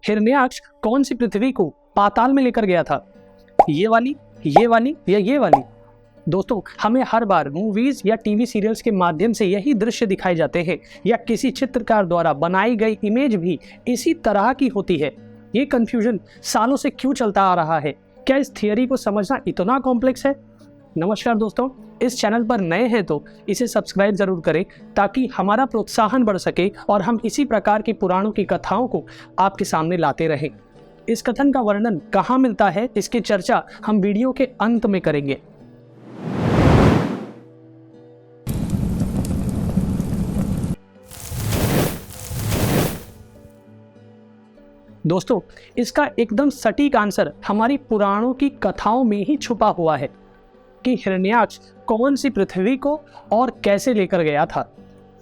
हिरण्याक्ष कौन सी पृथ्वी को पाताल में लेकर गया था? ये वाली या ये वाली? दोस्तों, हमें हर बार मूवीज या टीवी सीरियल्स के माध्यम से यही दृश्य दिखाए जाते हैं या किसी चित्रकार द्वारा बनाई गई इमेज भी इसी तरह की होती है। ये कंफ्यूजन सालों से क्यों चलता आ रहा है? क्या इस थियरी को समझना इतना कॉम्प्लेक्स है? नमस्कार दोस्तों, इस चैनल पर नए हैं तो इसे सब्सक्राइब जरूर करें ताकि हमारा प्रोत्साहन बढ़ सके और हम इसी प्रकार की पुराणों की कथाओं को आपके सामने लाते रहें। इस कथन का वर्णन कहाँ मिलता है, इसकी चर्चा हम वीडियो के अंत में करेंगे। दोस्तों, इसका एकदम सटीक आंसर हमारी पुराणों की कथाओं में ही छुपा हुआ है कि हिरण्याक्ष कौन सी पृथ्वी को और कैसे लेकर गया था।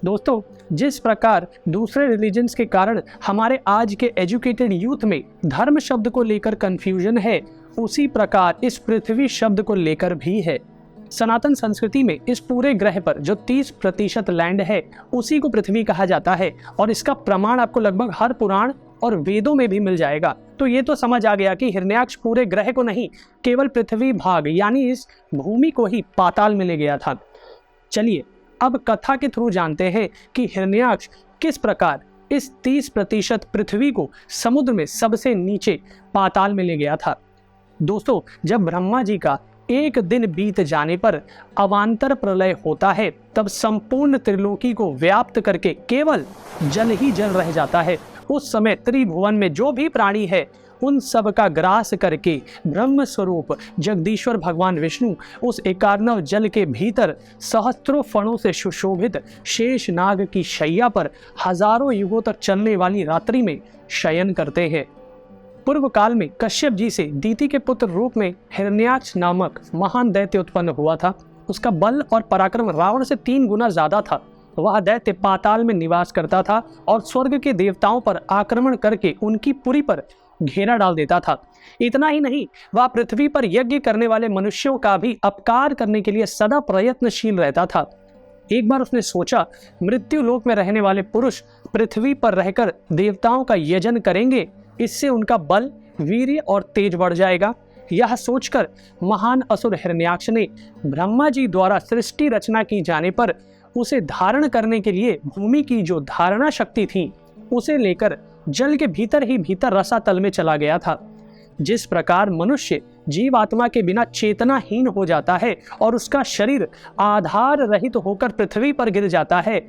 दोस्तों, जिस प्रकार दूसरे रिलीजन्स के कारण हमारे आज के एजुकेटेड यूथ में धर्म शब्द को लेकर कंफ्यूजन है, उसी प्रकार इस पृथ्वी शब्द को लेकर भी है। सनातन संस्कृति में इस पूरे ग्रह पर जो 30% लैंड है उसी को पृथ्वी कहा जाता है और इसका प्रमाण आपको लगभग हर पुराण और वेदों में भी मिल जाएगा। तो ये तो समझ आ गया कि हिरण्याक्ष पूरे ग्रह को नहीं, केवल पृथ्वी भाग यानी इस भूमि को ही पाताल में ले गया था। चलिए अब कथा के थ्रू जानते हैं कि हिरण्याक्ष किस प्रकार इस 30% पृथ्वी को समुद्र में सबसे नीचे पाताल में ले गया था। दोस्तों, जब ब्रह्मा जी का एक दिन बीत जाने पर अवांतर प्रलय होता है, तब संपूर्ण त्रिलोकी को व्याप्त करके केवल जल ही जल रह जाता है। उस समय त्रिभुवन में जो भी प्राणी है उन सब का ग्रास करके ब्रह्म स्वरूप जगदीश्वर भगवान विष्णु उस एकार्णव जल के भीतर सहस्त्रों फणों से सुशोभित शेष नाग की शैया पर हजारों युगों तक चलने वाली रात्रि में शयन करते हैं। पूर्व काल में कश्यप जी से दीति के पुत्र रूप में हिरण्याक्ष नामक महान दैत्य उत्पन्न हुआ था। उसका बल और पराक्रम रावण से 3 गुना ज्यादा था। वह दैत्य पाताल में निवास करता था और स्वर्ग के देवताओं पर आक्रमण करके उनकी पुरी पर घेरा डाल देता था। इतना ही नहीं, वह पृथ्वी पर यज्ञ करने वाले मनुष्यों का भी अपकार करने के लिए सदा प्रयत्नशील रहता था। एक बार उसने सोचा, मृत्यु लोक में रहने वाले पुरुष पृथ्वी पर रहकर देवताओं का यजन करेंगे, इससे उनका बल, वीर्य और तेज बढ़ जाएगा। यह सोचकर महान असुर हिरण्याक्ष ने ब्रह्मा जी द्वारा सृष्टि रचना की जाने पर उसे धारण करने के लिए भूमि की जो धारणा शक्ति थी उसे लेकर जल के भीतर ही भीतर रसातल में चला गया था। जिस प्रकार मनुष्य जीवात्मा के बिना चेतनाहीन हो जाता है और उसका शरीर आधार रहित होकर पृथ्वी पर गिर जाता है,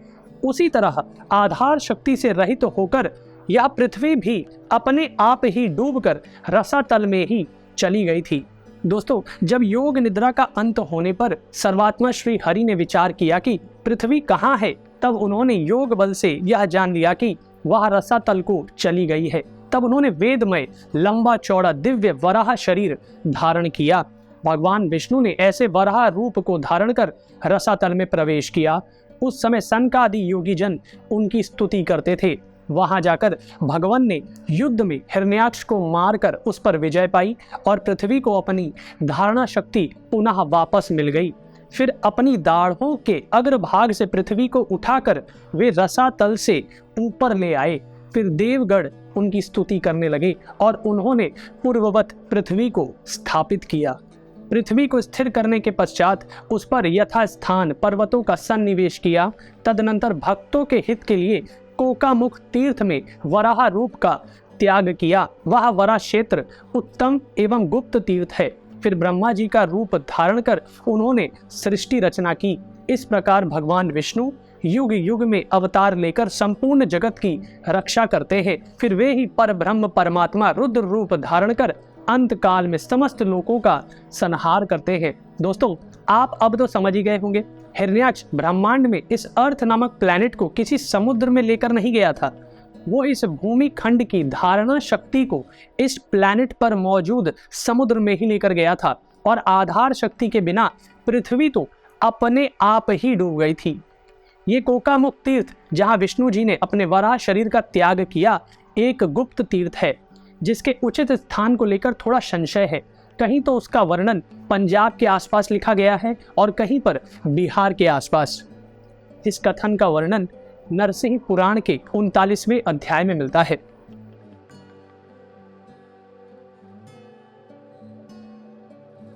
उसी तरह आधार शक्ति से रहित होकर यह पृथ्वी भी अपने आप ही डूबकर रसातल में ही चली गई थी। दोस्तों, जब योग निद्रा का अंत होने पर सर्वात्मा श्री हरि ने विचार किया कि पृथ्वी कहाँ है, तब उन्होंने योग बल से यह जान लिया कि वह रसातल को चली गई है। तब उन्होंने वेदमय लंबा चौड़ा दिव्य वराह शरीर धारण किया। भगवान विष्णु ने ऐसे वराह रूप को धारण कर रसातल में प्रवेश किया। उस समय सनकादि योगी जन उनकी स्तुति करते थे। वहां जाकर भगवान ने युद्ध में हिरण्याक्ष को मारकर उस पर विजय पाई और पृथ्वी को अपनी धारणा शक्ति पुनः वापस मिल गई। फिर अपनी दाढ़ों के अग्रभाग से पृथ्वी को उठाकर वे रसातल से ऊपर ले आए। फिर देवगण उनकी स्तुति करने लगे और उन्होंने पूर्ववत पृथ्वी को स्थापित किया। पृथ्वी को स्थिर करने के पश्चात उस पर यथास्थान पर्वतों का सन्निवेश किया। तदनंतर भक्तों के हित के लिए कोकामुख तीर्थ में वराह रूप का त्याग किया। वह वराह क्षेत्र उत्तम एवं गुप्त तीर्थ है। फिर ब्रह्मा जी का रूप धारण कर उन्होंने सृष्टि रचना की। इस प्रकार भगवान विष्णु युग युग में अवतार लेकर संपूर्ण जगत की रक्षा करते हैं। फिर वे ही पर ब्रह्म परमात्मा रुद्र रूप धारण कर अंत काल में समस्त लोगों का संहार करते हैं। दोस्तों, आप अब तो समझ ही गए होंगे, हिरण्याक्ष ब्रह्मांड में इस अर्थ नामक प्लैनेट को किसी समुद्र में लेकर नहीं गया था। वो इस भूमि खंड की धारणा शक्ति को इस प्लैनेट पर मौजूद समुद्र में ही लेकर गया था और आधार शक्ति के बिना पृथ्वी तो अपने आप ही डूब गई थी। ये कोकामुख तीर्थ, जहाँ विष्णु जी ने अपने वराह शरीर का त्याग किया, एक गुप्त तीर्थ है जिसके उचित स्थान को लेकर थोड़ा संशय है। कहीं तो उसका वर्णन पंजाब के आसपास लिखा गया है और कहीं पर बिहार के आसपास। इस कथन का वर्णन नरसिंह पुराण के 39वें अध्याय में मिलता है।